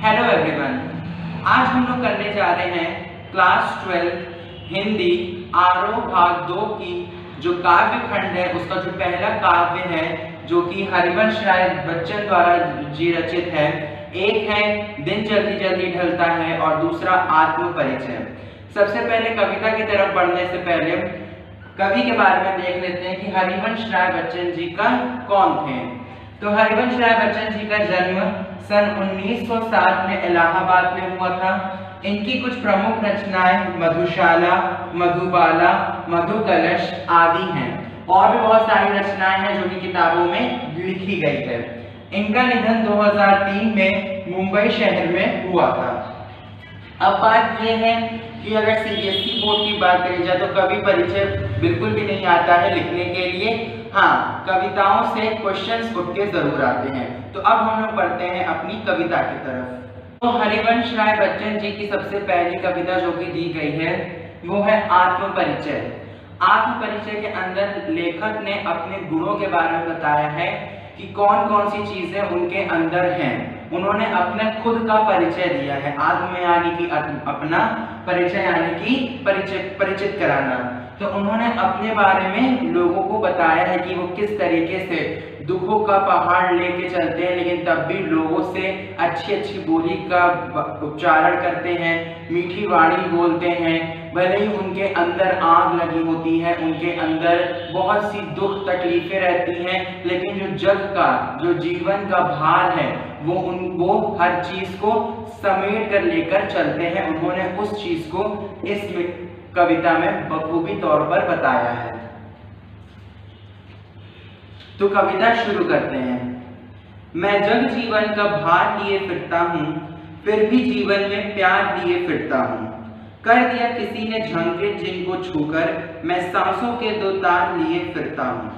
Hello everyone, आज हम लोग करने जा रहे हैं क्लास 12 हिंदी आरोह भाग 2 की जो काव्य खंड है उसका जो पहला काव्य है जो कि हरिवंश राय बच्चन द्वारा जी रचित है। एक है दिन जल्दी जल्दी ढलता है और दूसरा आत्म परिचय। सबसे पहले कविता की तरफ बढ़ने से पहले कवि के बारे में देख लेते हैं कि हरिवंश राय बच्चन जी का कौन थे। तो हरिवंश राय बच्चन जी का जन्म सन 1907 में इलाहाबाद में हुआ था। इनकी कुछ प्रमुख रचनाएं मधुशाला, मधुबाला, मधुकलश आदि हैं और भी बहुत सारी रचनाएं हैं जो कि किताबों में लिखी गई है। इनका निधन 2003 में मुंबई शहर में हुआ था। अब बात यह है कि अगर सीबीएसई बोर्ड की बात करी जाए तो कवि परिचय बिल्कुल भी नहीं आता है लिखने के लिए। हाँ, कविताओं से क्वेश्चंस उठ के जरूर आते हैं। तो अब हम लोग पढ़ते हैं अपनी कविता की तरफ। तो हरिवंश राय बच्चन जी की सबसे पहली कविता जो कि दी गई है वो है आत्म परिचय। आत्म परिचय के अंदर लेखक ने अपने गुणों के बारे में बताया है कि कौन कौन सी चीजें उनके अंदर हैं। उन्होंने अपने खुद का परिचय दिया है। आत्म यानी कि अपना, परिचय यानी कि परिचित कराना। तो उन्होंने अपने बारे में लोगों को बताया है कि वो किस तरीके से दुखों का पहाड़ लेके चलते हैं लेकिन तब भी लोगों से अच्छी अच्छी बोली का उच्चारण करते हैं, मीठी वाणी बोलते हैं। भले ही उनके अंदर आग लगी होती है, उनके अंदर बहुत सी दुख तकलीफें रहती हैं, लेकिन जो जग का, जो जीवन का भार है वो हर चीज को समेट कर लेकर चलते हैं। उन्होंने उस चीज को इस कविता में बखूबी तौर पर बताया है। तो कविता शुरू करते हैं। मैं जग जीवन का भार लिए फिरता हूँ, फिर भी जीवन में प्यार लिए फिरता हूँ। कर दिया किसी ने झंकृत जिनको छूकर, मैं सांसों के दो तार लिए फिरता हूँ।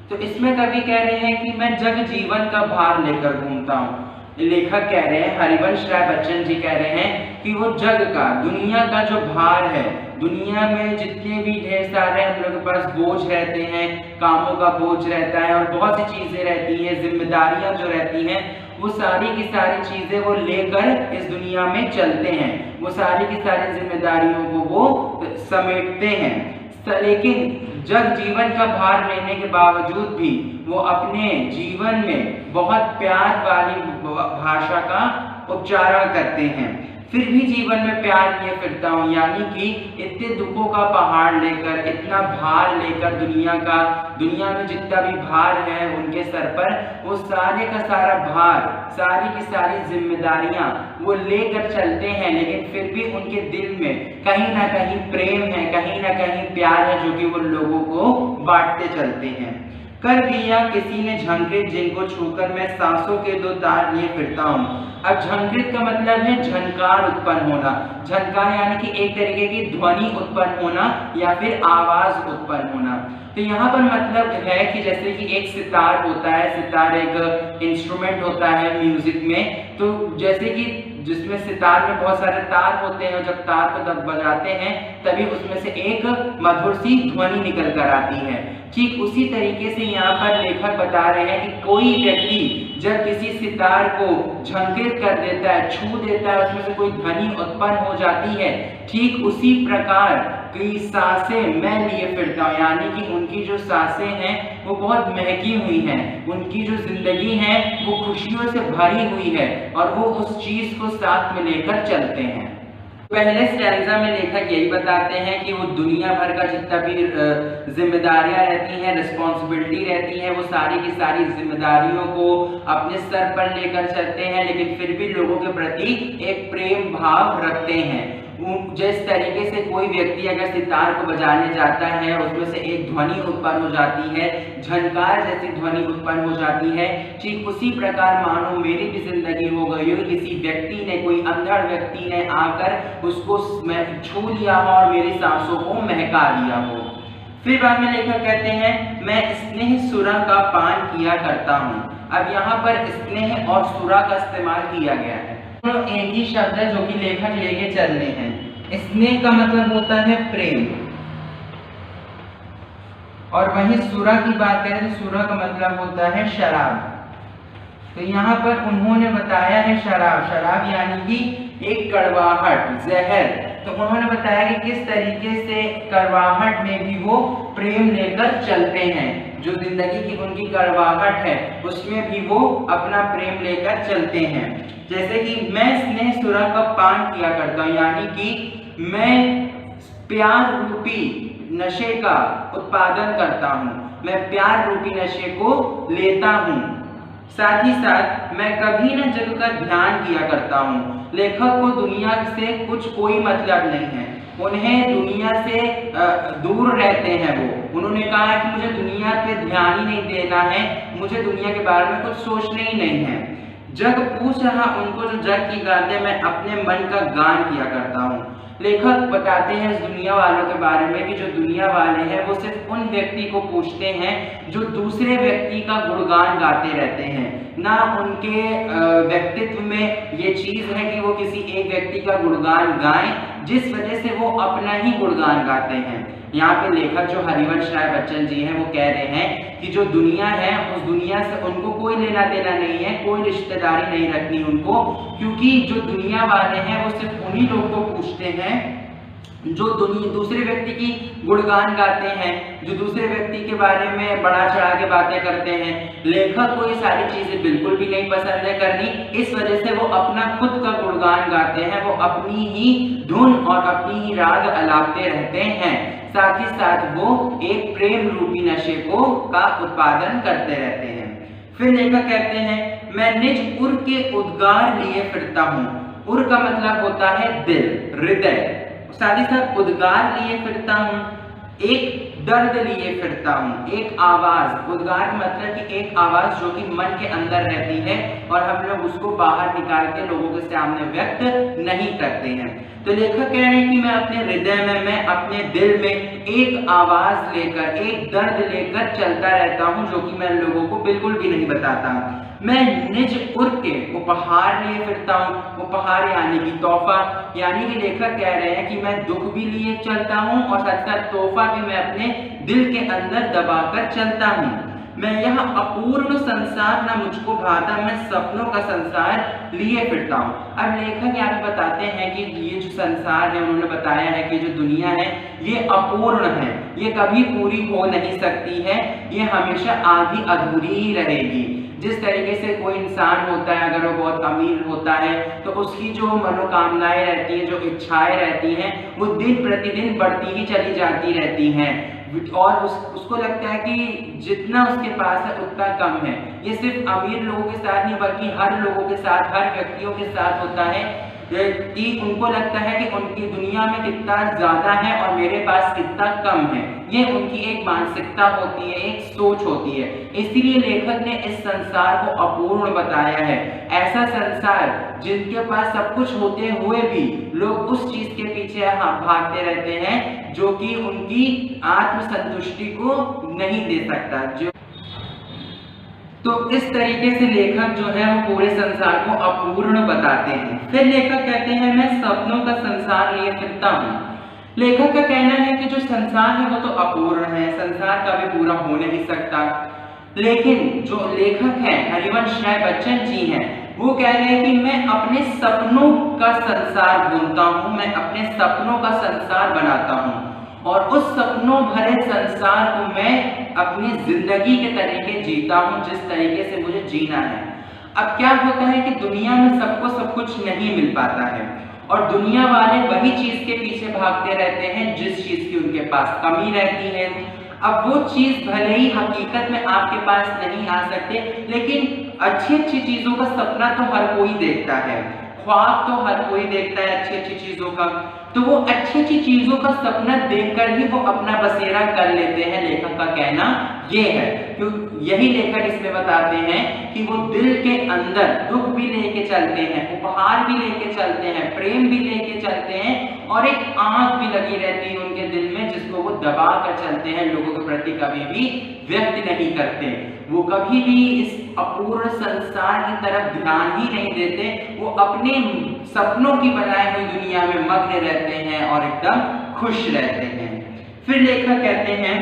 तो इसमें कवि कह रहे हैं कि मैं जग जीवन का भार लेकर घूमता हूँ। लेखक कह रहे हैं, हरिवंश राय बच्चन जी कह रहे हैं कि वो जग का, दुनिया का जो भार है, दुनिया में जितने भी ढेर सारे हम लोग के पास बोझ रहते हैं, कामों का बोझ रहता है और बहुत सी चीजें रहती हैं, जिम्मेदारियां जो रहती हैं, वो सारी की सारी चीजें वो लेकर इस दुनिया में चलते हैं। वो सारी की सारी जिम्मेदारियों को वो समेटते हैं। लेकिन जग जीवन का भार लेने के बावजूद भी वो अपने जीवन में बहुत प्यार वाली भाषा का उच्चारण करते हैं। फिर भी जीवन में प्यार लिए फिरता हूँ, यानी कि इतने दुखों का पहाड़ लेकर, इतना भार लेकर दुनिया में जितना भी भार है उनके सर पर, वो सारे का सारा भार, सारी की सारी जिम्मेदारियां वो लेकर चलते हैं। लेकिन फिर भी उनके दिल में कहीं ना कहीं प्रेम है, कहीं ना कहीं प्यार है जो कि वो लोगों को बांटते चलते हैं। कर दिया किसी ने झंकृत जिनको छूकर, मैं सांसों के दो तार लिए फिरता हूँ। अब झंकृत का मतलब है झनकार उत्पन्न होना। झनकार यानी कि एक तरीके की ध्वनि उत्पन्न होना या फिर आवाज उत्पन्न होना। तो यहाँ पर मतलब है कि जैसे कि एक सितार होता है, सितार एक इंस्ट्रूमेंट होता है म्यूजिक में। तो जैसे कि जिसमें सितार में बहुत सारे तार होते हैं, जब तार को तब बजाते हैं तभी उसमें से एक मधुर सी ध्वनि निकल कर आती है। ठीक उसी तरीके से यहाँ पर लेखक बता रहे हैं कि कोई व्यक्ति जब किसी सितार को झंकृत कर देता है, छू देता है, उसमें से कोई ध्वनि उत्पन्न हो जाती है, ठीक उसी प्रकार की सांसें मैं लिए फिरता हूँ। यानी कि उनकी जो सांसें हैं वो बहुत महकी हुई हैं, उनकी जो जिंदगी है वो खुशियों से भरी हुई है और वो उस चीज को साथ में लेकर चलते हैं। पहले स्टैंजा में लेखक यही बताते हैं कि वो दुनिया भर का जितना भी जिम्मेदारियां रहती हैं, रिस्पॉन्सिबिलिटी रहती है, वो सारी की सारी जिम्मेदारियों को अपने सर पर लेकर चलते हैं, लेकिन फिर भी लोगों के प्रति एक प्रेम भाव रखते हैं। जिस तरीके से कोई व्यक्ति अगर सितार को बजाने जाता है, उसमें से एक ध्वनि उत्पन्न हो जाती है, झनकार जैसी ध्वनि उत्पन्न हो जाती है, ठीक उसी प्रकार मानो मेरी भी जिंदगी हो गई हो, किसी व्यक्ति ने, कोई अंधड़ व्यक्ति ने आकर उसको छू लिया हो और मेरी सांसों को महका लिया हो। फिर बाद में लेखक कहते हैं, मैं स्नेह सुरा का पान किया करता हूँ। अब यहाँ पर स्नेह और सुरा का इस्तेमाल किया गया है, तो एक ही शब्द है जो कि लेखक लेके चलने हैं। स्नेह का मतलब होता है प्रेम, और वहीं सुरा की बात करें तो सुरा का मतलब होता है शराब। तो यहाँ पर उन्होंने बताया है शराब, शराब यानी कि एक कड़वाहट, जहर। तो उन्होंने बताया कि किस तरीके से कड़वाहट में भी वो प्रेम लेकर चलते हैं, जो जिंदगी की उनकी कड़वाहट है उसमें भी वो अपना प्रेम लेकर चलते हैं। जैसे कि मैं स्नेह सुरह का पान किया करता हूँ, यानी कि मैं प्यार रूपी नशे का उत्पादन करता हूँ, मैं प्यार रूपी नशे को लेता हूँ। साथ ही साथ मैं कभी न जग का ध्यान किया करता हूँ। लेखक को दुनिया से कुछ कोई मतलब नहीं है, उन्हें दुनिया से दूर रहते हैं वो। उन्होंने कहा कि मुझे दुनिया पे ध्यान ही नहीं देना है, मुझे दुनिया के बारे में कुछ सोचना ही नहीं है। जग पूछ रहा उनको जो जग की गाते, मैं अपने मन का गान किया करता हूँ। लेखक बताते हैं इस दुनिया वालों के बारे में कि जो दुनिया वाले हैं वो सिर्फ उन व्यक्ति को पूछते हैं जो दूसरे व्यक्ति का गुणगान गाते रहते हैं, ना उनके व्यक्तित्व में ये चीज है कि वो किसी एक व्यक्ति का गुणगान गाएं, जिस वजह से वो अपना ही गुणगान गाते हैं। यहाँ पे लेखक जो हरिवंश राय बच्चन जी हैं वो कह रहे हैं कि जो दुनिया है उस दुनिया से उनको कोई लेना देना नहीं है, कोई रिश्तेदारी नहीं रखनी उनको, क्योंकि जो दुनिया वाले हैं वो सिर्फ उन्हीं लोगों को पूछते हैं जो दूसरे व्यक्ति की गुणगान गाते हैं, जो दूसरे व्यक्ति के बारे में बढ़ा चढ़ा के बातें करते हैं। लेखक को ये सारी चीजें बिल्कुल भी नहीं पसंद है करनी, इस वजह से वो अपना खुद का गुणगान गाते हैं, वो अपनी ही धुन और अपनी ही राग अलापते रहते हैं। साथ ही साथ वो एक प्रेम रूपी नशे को का उत्पादन करते रहते हैं। फिर लेखक कहते हैं मैं निज उर के उद्गार लिए फिरता हूँ। उर का मतलब होता है दिल, हृदय। साथ ही साथ उद्गार लिए फिरता हूँ, एक दर्द लिए फिरता हूँ, एक आवाज। उद्गार मतलब कि एक आवाज जो कि मन के अंदर रहती है और हम लोग उसको बाहर निकाल के लोगों के सामने व्यक्त नहीं करते हैं। तो लेखक कह रहे हैं कि मैं अपने हृदय में, मैं अपने दिल में एक आवाज लेकर, एक दर्द लेकर चलता रहता हूँ जो कि मैं लोगों को बिल्कुल भी नहीं बताता। मैं निज उर के उपहार लिए फिरता हूँ। उपहार यानी कि तोहफा, यानी कि लेखक कह रहे हैं कि मैं दुख भी लिए चलता हूँ और साथ साथ तोहफा भी मैं अपने दिल के अंदर दबाकर चलता हूँ। मैं यह अपूर्ण संसार न मुझको भाता, मैं सपनों का संसार लिए फिरता हूँ। अब लेखक यहाँ पे बताते हैं कि ये जो संसार है, उन्होंने बताया है कि जो दुनिया है ये अपूर्ण है, ये कभी पूरी हो नहीं सकती है, ये हमेशा आधी अधूरी ही रहेगी। जिस तरीके से कोई इंसान होता है, अगर वो बहुत अमीर होता है तो उसकी जो मनोकामनाएं रहती हैं, जो इच्छाएं रहती हैं, वो दिन प्रतिदिन बढ़ती ही चली जाती रहती हैं और उसको लगता है कि जितना उसके पास है उतना कम है। ये सिर्फ अमीर लोगों के साथ नहीं बल्कि हर लोगों के साथ, हर व्यक्तियों के साथ होता है कि उनको लगता है कि उनकी दुनिया में कितना ज्यादा है और मेरे पास कितना कम है। ये उनकी एक मानसिकता होती है, एक सोच होती है। इसीलिए लेखक ने इस संसार को अपूर्ण बताया है। ऐसा संसार जिनके पास सब कुछ होते हुए भी लोग उस चीज के पीछे भागते रहते हैं जो कि उनकी आत्मसंतुष्टि को नहीं दे सकता। जो तो इस तरीके से लेखक जो है वो पूरे संसार को अपूर्ण बताते हैं। फिर लेखक कहते हैं मैं सपनों का संसार लिए फिरता हूँ। लेखक का कहना है कि जो संसार है वो तो अपूर्ण है, संसार कभी पूरा हो नहीं सकता, लेकिन जो लेखक हैं हरिवंश राय बच्चन जी हैं वो कह रहे हैं कि मैं अपने सपनों का संसार बुनता हूँ, मैं अपने सपनों का संसार बनाता हूँ और उस सपनों भरे संसार को मैं अपनी जिंदगी के तरीके जीता हूँ जिस तरीके से मुझे जीना है। अब क्या होता है कि दुनिया में सबको सब कुछ नहीं मिल पाता है और दुनिया वाले वही चीज के पीछे भागते रहते हैं जिस चीज की उनके पास कमी रहती है। अब वो चीज भले ही हकीकत में आपके पास नहीं आ सकते, लेकिन अच्छी अच्छी चीजों का सपना तो हर कोई देखता है, ख्वाब तो हर कोई देखता है अच्छी अच्छी चीजों का। तो वो अच्छी अच्छी चीजों का सपना देखकर ही वो अपना बसेरा कर लेते हैं। लेखक का कहना ये है, क्योंकि यही लेखक इसमें बताते हैं कि वो दिल के अंदर दुख भी लेके चलते हैं, उपहार भी लेके चलते हैं, प्रेम भी लेके चलते हैं और एक आंख भी लगी रहती है उनके दिल में जिसको वो दबा कर चलते हैं, लोगों के प्रति कभी भी व्यक्त नहीं करते। वो कभी भी इस अपूर्ण संसार की तरफ ध्यान ही नहीं देते, वो अपने सपनों की बनाई हुई दुनिया में मग्न रहते हैं और एकदम खुश रहते हैं। फिर लेखक कहते हैं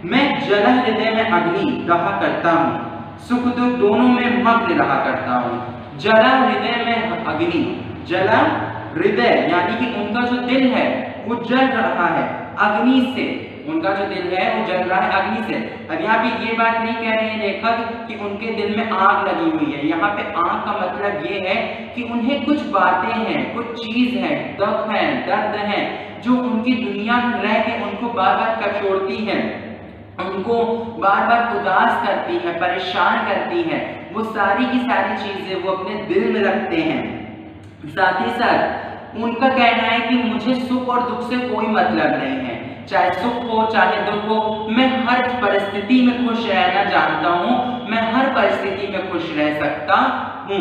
मैं जला हृदय में अग्नि दहा करता हूँ। सुख दुख दोनों में मग्न रहा करता हूँ। जला हृदय में अग्नि, जला हृदय यानी कि उनका जो दिल है वो जल रहा है अग्नि से, उनका जो दिल है वो जल रहा है अग्नि से। अब यहाँ पे ये बात नहीं कह रहे हैं लेखक कि उनके दिल में आग लगी हुई है। यहाँ पे आग का मतलब ये है कि उन्हें कुछ बातें हैं, कुछ चीज है, दुख है, दर्द है, जो उनकी दुनिया में रह के उनको बार बार कचोड़ती है, उनको बार बार उदास करती है, परेशान करती है। वो सारी की सारी चीजें वो अपने दिल में रखते हैं। साथ ही साथ उनका कहना है कि मुझे सुख और दुख से कोई मतलब नहीं है, चाहे सुख हो चाहे दुख हो, मैं हर परिस्थिति में खुश रहना जानता हूँ, मैं हर परिस्थिति में खुश रह सकता हूँ।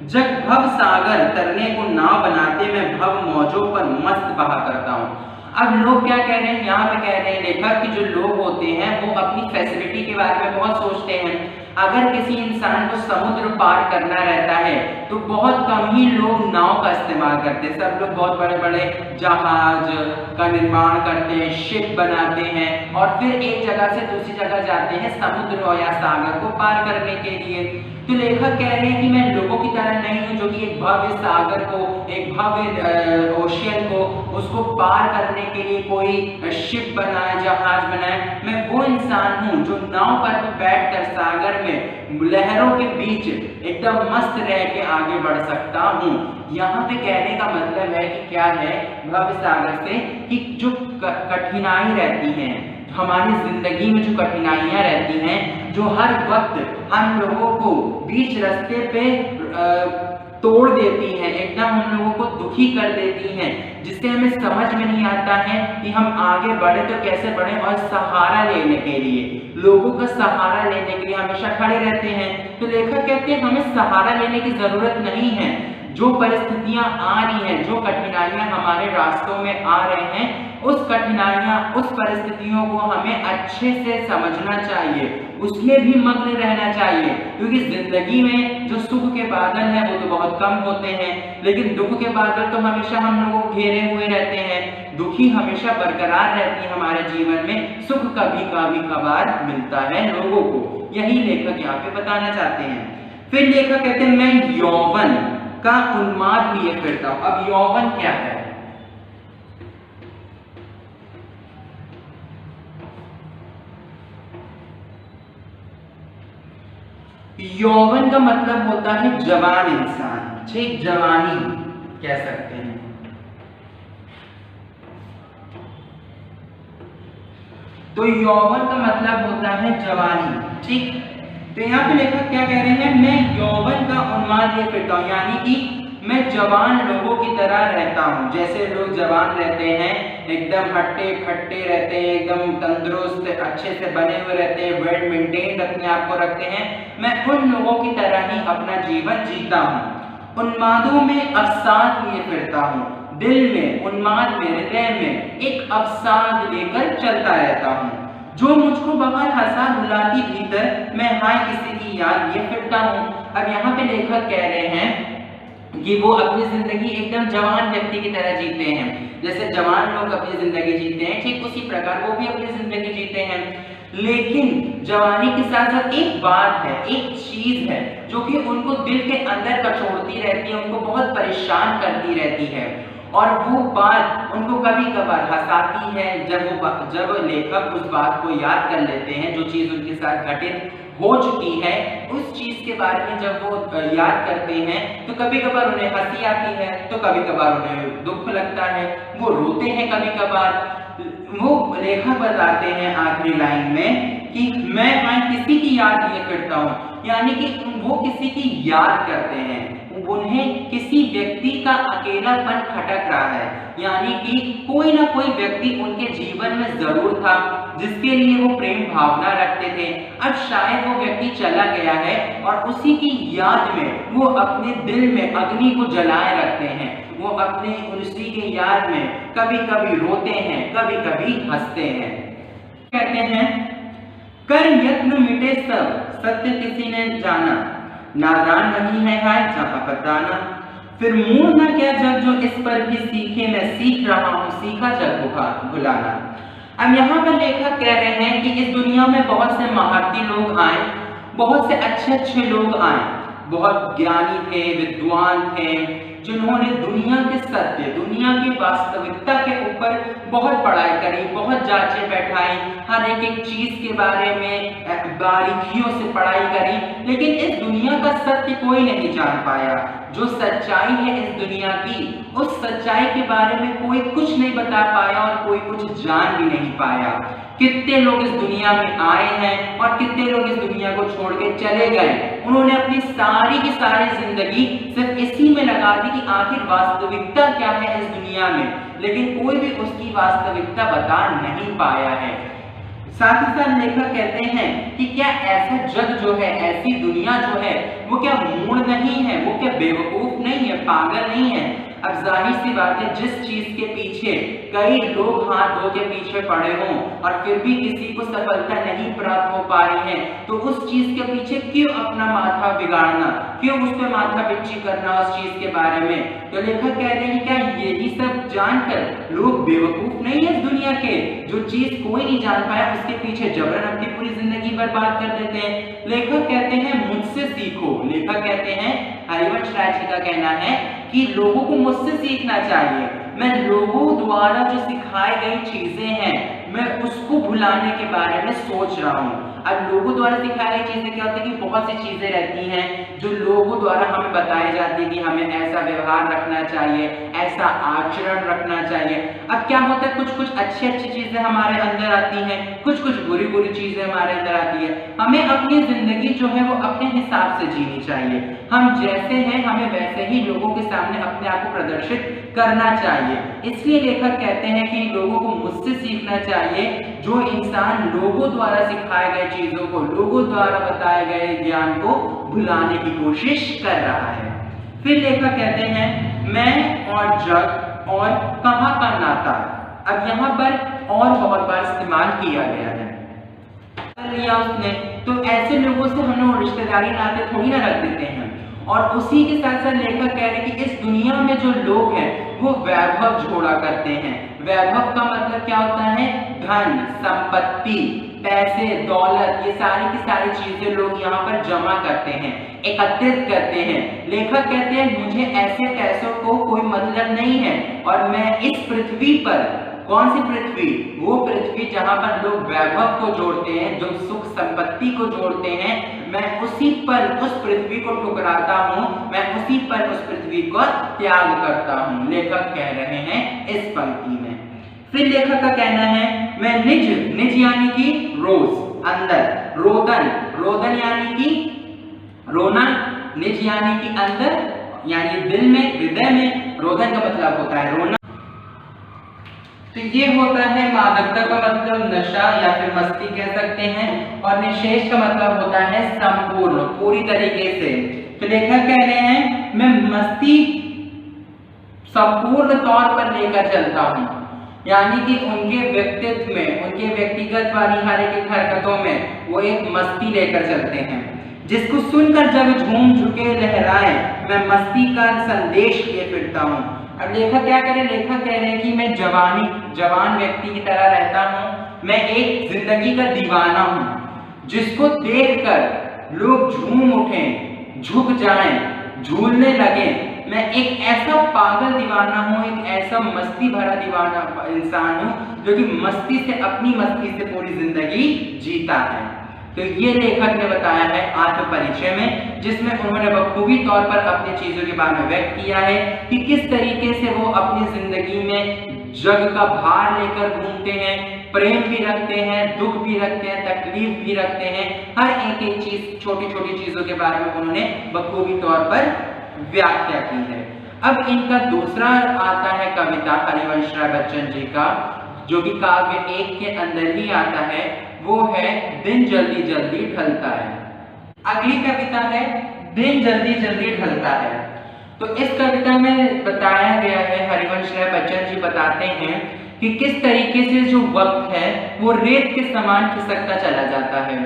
जब भव सागर तरने को नाव बनाते मैं भव मौजों पर मस्त बहा करता हूँ। अब लोग क्या कह रहे हैं, यहाँ पे कह रहे हैं लेखक कि जो लोग होते हैं वो अपनी फैसिलिटी के बारे में बहुत सोचते हैं। अगर किसी इंसान को समुद्र पार करना रहता है तो बहुत कम ही लोग नाव का इस्तेमाल करते हैं। सब लोग बहुत बड़े बड़े जहाज का निर्माण करते हैं, शिप बनाते हैं और फिर एक जगह से दूसरी जगह जाते हैं समुद्र या सागर को पार करने के लिए। तो लेखक कह रहे हैं कि मैं लोगों की तरह नहीं हूँ जो कि एक भव्य सागर को, एक भव्य ओशियन को, उसको पार करने के लिए कोई शिप बनाए, जहाज बनाए। मैं वो इंसान हूँ जो नाव पर बैठकर सागर में लहरों के बीच एकदम मस्त रह के आगे बढ़ सकता हूँ। यहाँ पे कहने का मतलब है कि क्या है भव्य सागर से कि जो कठिनाई रहती है हमारी जिंदगी में, जो कठिनाइयां रहती हैं, जो हर वक्त हम लोगों को बीच रास्ते पे तोड़ देती हैं, एकदम हम लोगों को दुखी कर देती हैं, जिससे हमें समझ में नहीं आता है कि हम आगे बढ़े तो कैसे बढ़े। और सहारा लेने के लिए, लोगों का सहारा लेने के लिए हमेशा खड़े रहते हैं। तो लेखक कहते हैं हमें सहारा लेने की जरूरत नहीं है। जो परिस्थितियां आ रही हैं, जो कठिनाइयां हमारे रास्तों में आ रहे हैं, उस कठिनाइयां, उस परिस्थितियों को हमें अच्छे से समझना चाहिए, उसमें भी मग्न रहना चाहिए। क्योंकि जिंदगी में जो सुख के बादल हैं वो तो बहुत कम होते हैं, लेकिन दुख के बादल तो हमेशा हम लोगों को घेरे हुए रहते हैं। दुखी हमेशा बरकरार रहती है हमारे जीवन में, सुख कभी कभार मिलता है लोगों को। यही लेखक यहाँ पे बताना चाहते हैं। फिर लेखक कहते हैं मैं यौवन का उन्माद लिए फिरता हूं। अब यौवन क्या है? यौवन का मतलब होता है जवान इंसान, ठीक, जवानी कह सकते हैं। तो यौवन का मतलब होता है जवानी, ठीक। तो यहाँ पे लेखक क्या कह रहे हैं, मैं यौवन का उन्माद लिए फिरता हूँ, यानी कि मैं जवान लोगों की तरह रहता हूँ। जैसे लोग जवान रहते हैं, एकदम हट्टे खट्टे रहते हैं, एकदम तंदुरुस्त अच्छे से बने हुए रहते हैं, वेल मेंटेन्ड अपने आप को रखते हैं, मैं उन लोगों की तरह ही अपना जीवन जीता हूँ। उन्मादों में अवसाद लिए फिरता हूँ, दिल में, उन्माद में, हृदय में एक अवसाद लेकर चलता रहता हूँ। जो मुझको बाहर हंसा रुलाती भीतर, मैं हाय किसी की याद लिए फिरता हूँ। अब यहाँ पे लेखक कह रहे हैं कि वो अपनी जिंदगी एकदम जवान व्यक्ति की तरह जीते हैं। जैसे जवान लोग अपनी जिंदगी जीते हैं, ठीक उसी प्रकार वो भी अपनी जिंदगी जीते हैं। लेकिन जवानी के साथ साथ एक बात है, एक चीज है जो कि उनको दिल के अंदर कचोड़ती रहती है, उनको बहुत परेशान करती रहती है, और वो बात उनको कभी कभार हंसाती है। जब लेखक उस बात को याद कर लेते हैं, जो चीज उनके साथ घटित हो चुकी है, उस चीज के बारे में जब वो याद करते हैं तो कभी कभार उन्हें हंसी आती है, तो कभी कभार उन्हें दुख लगता है, वो रोते हैं कभी कभार। वो लेखक बताते हैं आखिरी लाइन में कि मैं किसी की याद लिए फिरता हूँ, यानी कि वो किसी की याद करते हैं, उन्हें किसी व्यक्ति का अकेलापन खटक रहा है, यानी कि कोई ना कोई व्यक्ति उनके जीवन में जरूर था जिसके लिए वो प्रेम भावना रखते थे। अब शायद वो व्यक्ति चला गया है और उसी की याद में वो अपने दिल में अग्नि को जलाए रखते हैं। वो अपने उसी के याद में कभी कभी रोते हैं, कभी कभी हंसते हैं। कहते हैं कर यत्न मिटे सब, सत्य किसी ने जाना, नादान वही है हाय जहां बताना। फिर मूड ना क्या जग जो इस पर भी सीखे, मैं सीख रहा हूँ सीखा जग भुलाना। अब यहाँ पर लेखक कह रहे हैं कि इस दुनिया में बहुत से महारथी लोग आए, बहुत से अच्छे लोग आए, बहुत ज्ञानी थे, विद्वान थे, जिन्होंने दुनिया के सत्य, दुनिया की वास्तविकता के ऊपर बहुत पढ़ाई करी, बहुत जांचें बैठाई, हर एक चीज के बारे में बारीकियों से पढ़ाई करी, लेकिन इस दुनिया का सत्य कोई नहीं जान पाया। जो सच्चाई है इस दुनिया की, उस सच्चाई के बारे में कोई कुछ नहीं बता पाया और कोई कुछ जान भी नहीं पाया। कितने लोग इस दुनिया में आए हैं और कितने लोग इस दुनिया को छोड़ के चले गए। उन्होंने अपनी सारी की सारी जिंदगी सिर्फ इसी में लगा दी कि आखिर वास्तविकता क्या है इस दुनिया में, लेकिन कोई भी उसकी वास्तविकता बता नहीं पाया है। साथ ही साथ लेखक कहते हैं कि क्या ऐसा जग जो है, ऐसी दुनिया जो है, वो क्या मूढ़ नहीं है, वो क्या बेवकूफ नहीं है, पागल नहीं है। अब जाहिर सी बात है, जिस चीज के पीछे कई लोग हाथ धो के पीछे पड़े हों और फिर भी किसी को सफलता नहीं प्राप्त हो पा रही है, तो उस चीज के पीछे क्यों अपना माथा बिगाड़ना, क्यों उस पर माथा पिच्ची करना उस चीज के बारे में। तो लेखक कह रहे हैं क्या यही सब जानकर लोग बेवकूफ नहीं है इस दुनिया के, जो चीज कोई नहीं जान पाया उसके पीछे जबरन अपनी पूरी जिंदगी बर्बाद कर देते हैं। लेखक कहते हैं मुझसे सीखो। लेखक कहते हैं, हरिवंश राय जी का कहना है कि लोगों को मुझसे सीखना चाहिए। मैं लोगों द्वारा जो सिखाई गई चीजें हैं, मैं उसको भुलाने के बारे में सोच रहा हूँ। अब लोगों द्वारा सिखाई गई चीजें क्या होती है कि बहुत सी चीजें रहती हैं जो लोगों द्वारा हमें बताई जाती है कि हमें ऐसा व्यवहार रखना चाहिए, ऐसा आचरण रखना चाहिए। अब क्या होता है, कुछ कुछ अच्छी चीजें हमारे अंदर आती हैं, कुछ कुछ बुरी बुरी चीजें हमारे अंदर आती है। हमें अपनी जिंदगी जो है वो अपने हिसाब से जीनी चाहिए। हम जैसे हैं हमें वैसे ही लोगों के सामने अपने आप को प्रदर्शित करना चाहिए। इसलिए लेखक कहते हैं कि लोगों को मुझसे सीखना चाहिए, जो इंसान लोगों द्वारा सिखाए गए चीजों को, लोगों द्वारा बताए गए ज्ञान को भुलाने की कोशिश कर रहा है। फिर लेखक कहते हैं मैं और जग और कहां का नाता। अब यहाँ पर और बहुत बार इस्तेमाल किया गया है, लिया उसने, तो ऐसे लोगों से हम लोग रिश्तेदारी नाते थोड़ी ना रख देते हैं। और उसी के साथ साथ लेखक कह रहे हैं कि इस दुनिया में जो लोग हैं वो वैभव जोड़ा करते हैं। वैभव का मतलब क्या होता है, धन, संपत्ति, पैसे, दौलत, ये सारी की सारी चीजें लोग यहाँ पर जमा करते हैं, एकत्रित करते हैं। लेखक कहते हैं मुझे ऐसे पैसों को कोई मतलब नहीं है और मैं इस पृथ्वी पर, कौन सी पृथ्वी, वो पृथ्वी जहां पर लोग वैभव को जोड़ते हैं, जो सुख संपत्ति को जोड़ते हैं, मैं उसी पर उस पृथ्वी को ठुकराता हूं, मैं उसी पर उस पृथ्वी को त्याग करता हूं। लेखक कह रहे हैं इस पंक्ति में। फिर लेखक का कहना है मैं निज, निज यानी कि रोज, अंदर, रोदन, रोदन यानी कि रोना, निज यानी कि अंदर, यानी दिल में, हृदय में, रोदन का मतलब होता है रोना। तो ये होता है मादकता का मतलब नशा या फिर मस्ती कह सकते हैं, और निशेष का मतलब होता है संपूर्ण, पूरी तरीके से। तो लेखक कह रहे हैं मैं मस्ती संपूर्ण तौर पर लेकर चलता हूं, यानी कि उनके व्यक्तित्व में, उनके व्यक्तिगत वाली हर एक हरकतों में वो एक मस्ती लेकर चलते हैं, जिसको सुनकर जब झूम झुके लहराए, मैं मस्ती का संदेश लिए फिरता हूं। अब लेखक क्या करे, लेखक कह रहे हैं कि मैं जवान व्यक्ति की तरह रहता हूं, मैं एक जिंदगी का दीवाना हूं, जिसको देखकर लोग झूम उठें, झुक जाएं, झूलने लगे। मैं एक ऐसा पागल दीवाना हूं, एक ऐसा मस्ती भरा दीवाना इंसान हूं जो कि मस्ती से, अपनी मस्ती से पूरी जिंदगी जीता है। तो ये लेखक ने बताया है आत्म परिचय में, जिसमें उन्होंने बखूबी तौर पर अपनी चीजों के बारे में व्यक्त किया है कि किस तरीके से वो अपनी जिंदगी में जग का भार लेकर घूमते हैं, प्रेम भी रखते हैं, दुख भी रखते हैं, तकलीफ भी रखते हैं, हर एक चीज, छोटी छोटी चीजों के बारे में उन्होंने बखूबी तौर पर व्याख्या की है। अब इनका दूसरा आता है कविता हरिवंश राय बच्चन जी का, जो कि काव्य 1 के अंदर ही आता है, वो है दिन जल्दी जल्दी ढलता है। अगली कविता है दिन जल्दी जल्दी ढलता है। तो इस कविता में बताया गया है, हरिवंश राय बच्चन जी बताते हैं कि किस तरीके से जो वक्त है वो रेत के समान खिसकता चला जाता है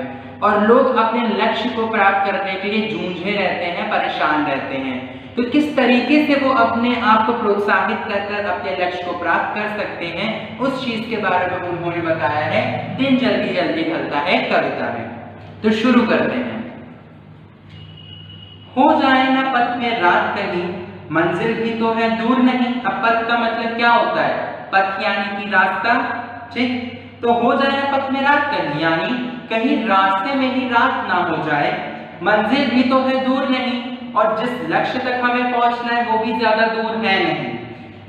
और लोग अपने लक्ष्य को प्राप्त करने के लिए जूझे रहते हैं, परेशान रहते हैं। तो किस तरीके से वो अपने आप को प्रोत्साहित कर अपने लक्ष्य को प्राप्त कर सकते हैं, उस चीज के बारे में उन्होंने बताया है दिन जल्दी जल्दी ढलता है कविता में। तो शुरू करते हैं। हो जाए ना पथ में रात कहीं, मंजिल भी तो है दूर नहीं। अब पथ का मतलब क्या होता है? पथ यानी कि रास्ता, ठीक। तो हो जाए ना पथ में रात कहीं, यानी कहीं रास्ते में ही रात ना हो जाए, मंजिल भी तो है दूर नहीं, और जिस लक्ष्य तक हमें पहुंचना है वो भी ज्यादा दूर है नहीं।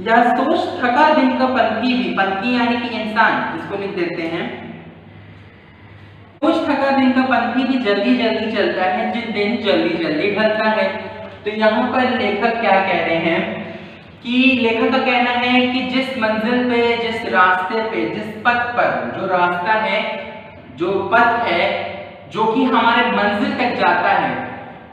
यह सोच थका दिन का पंथी भी, पंथी यानी कि इंसान, इसको लिख देते हैं, सोच थका दिन का पंथी भी जल्दी जल्दी चलता है, जिस दिन जल्दी जल्दी ढलता है। तो यहाँ पर लेखक क्या कह रहे हैं कि लेखक का कहना है कि जिस मंजिल पे, जिस रास्ते पे, जिस पथ पर, जो रास्ता है, जो पथ है, जो कि हमारे मंजिल तक जाता है,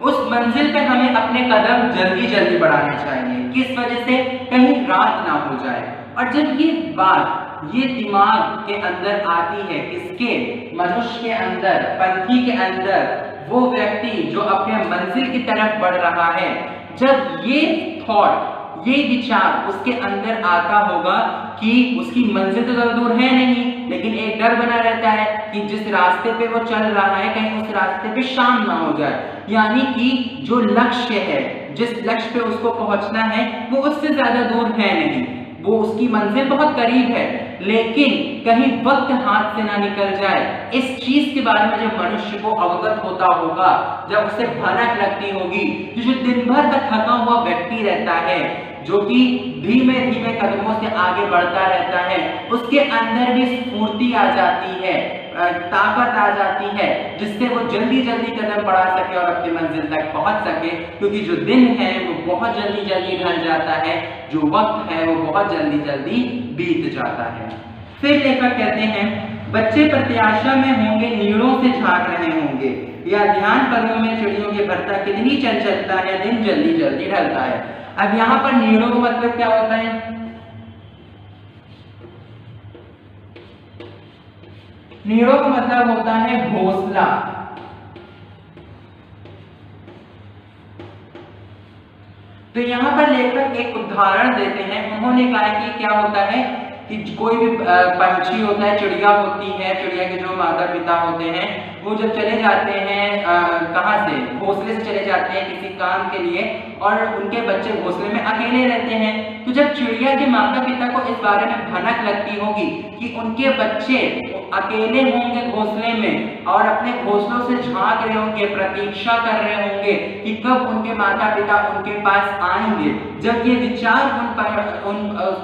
उस मंजिल पे हमें अपने कदम जल्दी जल्दी बढ़ाने चाहिए। किस वजह से? कहीं रात ना हो जाए। और जब ये बात, ये दिमाग के अंदर आती है, किसके? मनुष्य के अंदर, पंथी के अंदर, वो व्यक्ति जो अपने मंजिल की तरफ बढ़ रहा है, जब ये थॉट, ये विचार उसके अंदर आता होगा कि उसकी मंजिल तो ज्यादा दूर है नहीं, लेकिन एक डर बना रहता है कि जिस रास्ते पे वो चल रहा है कहीं उस रास्ते पे शाम ना हो जाए, यानी कि जो लक्ष्य है, जिस लक्ष्य पे उसको पहुंचना है वो उससे ज्यादा दूर है नहीं, वो उसकी मंजिल बहुत करीब है, लेकिन कहीं वक्त हाथ से ना निकल जाए। इस चीज के बारे में जब मनुष्य को अवगत होता होगा, जब उसे भनक लगती होगी, जो दिन भर का थका हुआ व्यक्ति रहता है, जो कि धीमे धीमे कदमों से आगे बढ़ता रहता है, उसके अंदर भी स्फूर्ति आ जाती है, ताकत आ जाती है, जिससे वो जल्दी जल्दी कदम बढ़ा सके और अपनी मंजिल तक पहुंच सके, क्योंकि जो दिन है वो बहुत जल्दी जल्दी ढल जाता है, जो वक्त है वो बहुत जल्दी जल्दी बीत जाता है। फिर लेखक कहते हैं, बच्चे प्रत्याशा में होंगे, नीड़ों से झांक रहे होंगे, या ध्यान पलों में चिड़ियों के भरता, कितनी चंचलता है, दिन जल्दी जल्दी ढलता है। अब यहाँ पर नीड़ों का मतलब क्या होता है? नीड़ों का मतलब होता है घोंसला। तो यहाँ पर लेखक एक उदाहरण देते हैं। उन्होंने कहा कि क्या होता है कि कोई भी पंछी होता है, चिड़िया होती है, चिड़िया के जो माता पिता होते हैं वो जब चले जाते हैं कहाँ से? घोंसले से चले जाते हैं किसी काम के लिए, और उनके बच्चे घोंसले में अकेले रहते हैं। तो जब चिड़िया के माता पिता को इस बारे में भनक लगती होगी कि उनके बच्चे अकेले होंगे घोंसले में और अपने घोंसलों से झांक रहे होंगे, प्रतीक्षा कर रहे होंगे कि कब उनके माता पिता उनके पास आएंगे, जब ये विचार उन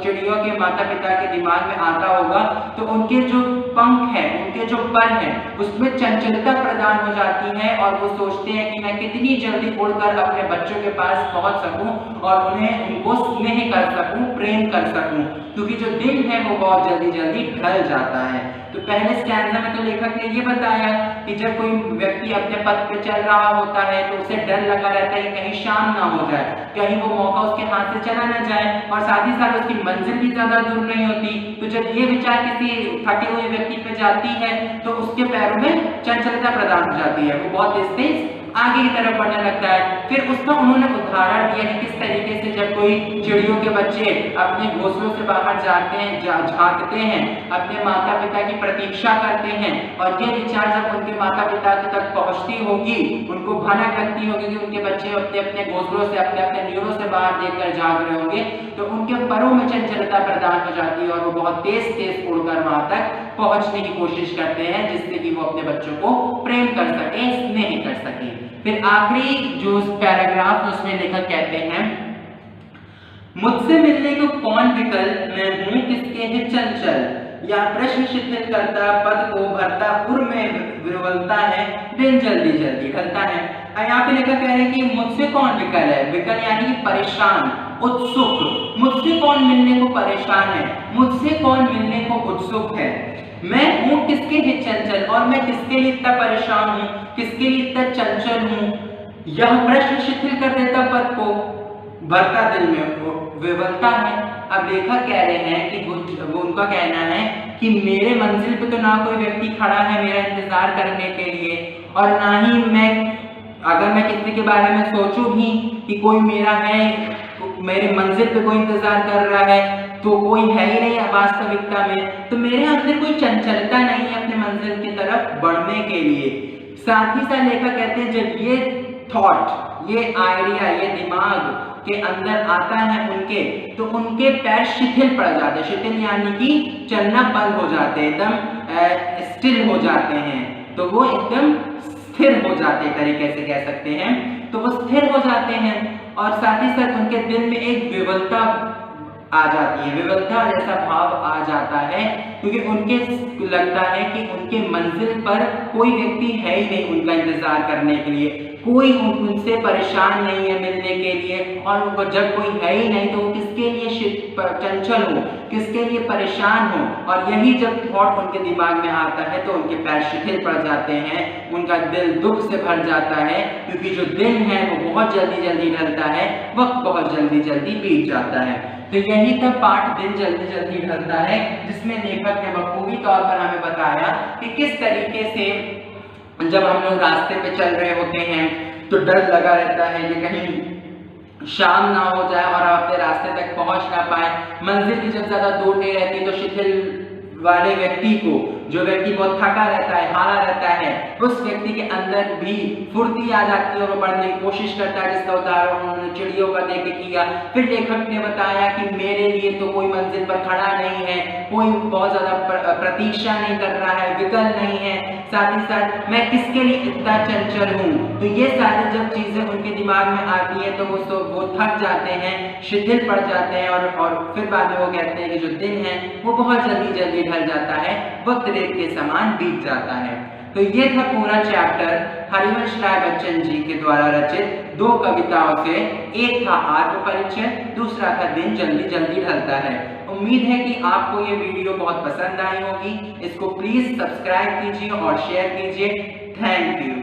चिड़ियों के माता पिता के दिमाग में आता होगा, तो उनके जो पंख है, उनके जो पर है, उसमें चंचलता प्रदान हो जाती है, और वो सोचते हैं कि मैं कितनी जल्दी उड़कर अपने बच्चों के पास पहुंच सकूं और उन्हें, उनको स्नेह कर सकूं, प्रेम कर सकूं, क्योंकि जो दिन है वो बहुत जल्दी जल्दी ढल जाता है। तो पहले स्टैंजा में तो लेखक ने ये बताया कि जब कोई व्यक्ति अपने पथ पे चल रहा होता है तो उसे डर लगा रहता है कि कहीं शाम ना हो जाए, कहीं वो मौका उसके हाथ से चला ना जाए, और साथ ही साथ उसकी मंजिल भी ज्यादा दूर नहीं होती। तो जब ये विचार किसी थके हुए व्यक्ति पे जाती है तो उसके पैरों में चंचलता प्रदान हो जाती है, वो बहुत तेज आगे की तरफ बढ़ने लगता है। फिर उसका उन्होंने उदाहरण दिया कि किस तरीके से जब कोई चिड़ियों के बच्चे अपने घोंसलों से बाहर जाते हैं, झांकते हैं, अपने माता पिता की प्रतीक्षा करते हैं, और ये विचार जब उनके माता पिता तक पहुंचती होगी, उनको भनक लगती होगी कि उनके बच्चे अपने अपने घोंसलों से, अपने अपने नीड़ों से बाहर देखकर जाग रहे होंगे, तो उनके परों में चंचलता प्रदान हो जाती है और वो बहुत तेज तेज उड़कर वहां तक पहुंचने की कोशिश करते हैं, जिससे कि वो अपने बच्चों को प्रेम कर सके, स्नेह कर सके। फिर आखिरी जो पैराग्राफ उसमें लेखक कहते हैं, मुझसे मिलने को कौन विकल, मैं हूं किसके है चंचल, या प्रश्न शिथिल करता, पद को भरता, पुर में विरवलता है, दिन जल्दी जल्दी ढलता है। यहाँ पे लेखक कह रहे हैं कि मुझसे कौन विकल है, विकल यानी कि परेशान, उत्सुक, मुझसे कौन मिलने को परेशान है, मुझसे कौन मिलने को उत्सुक है, मैं हूं किसके हित चंचल, और मैं किसके लिए इतना परेशान हूं, किसके लिए इतना चंचल हूं। यह प्रश्न शिथिल कर देता, पद को भरता, दिल में विवलता है। अब लेखक कह रहे हैं कि वो उनका कहना है कि मेरे मंजिल पे तो ना कोई व्यक्ति खड़ा है मेरा इंतजार करने के लिए, और ना ही मैं, अगर मैं किसी के बारे में सोचूं भी कि कोई मेरा है, मेरे मंजिल पे कोई इंतजार कर रहा है, तो कोई है ही नहीं वास्तविकता में, तो मेरे अंदर कोई चंचलता नहीं है अपने मंजिल की तरफ बढ़ने के लिए। साथ ही साथ लेखक कहते हैं जब ये थॉट, ये आइडिया, ये दिमाग के अंदर आता है उनके, तो उनके पैर शिथिल पड़ जाते हैं। शिथिल यानी कि चलना बंद हो जाते हैं, एकदम स्टिल हो जाते हैं, तो वो एकदम स्थिर हो जाते हैं, तरीके से कह सकते हैं। तो वो स्थिर हो जाते हैं और साथ ही साथ उनके दिल में एक विवलता आ जाती है, विवलता जैसा भाव आ जाता है, क्योंकि उनके लगता है कि उनके मंजिल पर कोई व्यक्ति है ही नहीं उनका इंतजार करने के लिए, कोई उनसे परेशान नहीं है मिलने के लिए, और उनको जब कोई है ही नहीं तो वो किसके लिए चंचल हो, किसके लिए परेशान हो। और यही जब थॉट उनके दिमाग में आता है तो उनके पैर शिथिल पड़ जाते हैं, उनका दिल दुख से भर जाता है, क्योंकि जो दिन है वो बहुत जल्दी जल्दी ढलता है, वक्त बहुत जल्दी जल्दी बीत जाता है। तो यही था पाठ दिन जल्दी जल्दी ढलता है, जिसमें लेखक ने बखूबी तौर पर हमें बताया कि किस तरीके से जब हम लोग रास्ते पे चल रहे होते हैं तो डर लगा रहता है कि कहीं शाम ना हो जाए और आप अपने रास्ते तक पहुंच ना पाए। मंजिल भी जब ज्यादा दूर नहीं रहती तो शिथिल वाले व्यक्ति को, जो व्यक्ति बहुत थका रहता है, हारा रहता है, उस व्यक्ति के अंदर भी फुर्ती आ जाती है और वो बढ़ने की कोशिश करता है, जिसका उदाहरण उन्होंने चिड़ियों का देख के किया। फिर लेखक ने बताया कि मेरे लिए तो कोई मंजिल पर खड़ा नहीं है, कोई बहुत ज्यादा प्रतीक्षा नहीं कर रहा है, विकल्प नहीं है, साथ ही साथ मैं किसके लिए इतना चंचल हूँ। तो ये सारी जब चीजें उनके दिमाग में आती है तो वो थक जाते हैं, शिथिल पड़ जाते हैं, और फिर बाद में वो कहते हैं कि जो दिन है वो बहुत जल्दी जल्दी ढल जाता है, वक्त रेत के समान बीत जाता है। तो ये था पूरा चैप्टर हरिवंश राय बच्चन जी के द्वारा रचित 2 कविताओं से। एक था आत्म परिचय, दूसरा था दिन जल्दी जल्दी ढलता है। उम्मीद है कि आपको ये वीडियो बहुत पसंद आई होगी। इसको प्लीज सब्सक्राइब कीजिए और शेयर कीजिए। Thank you.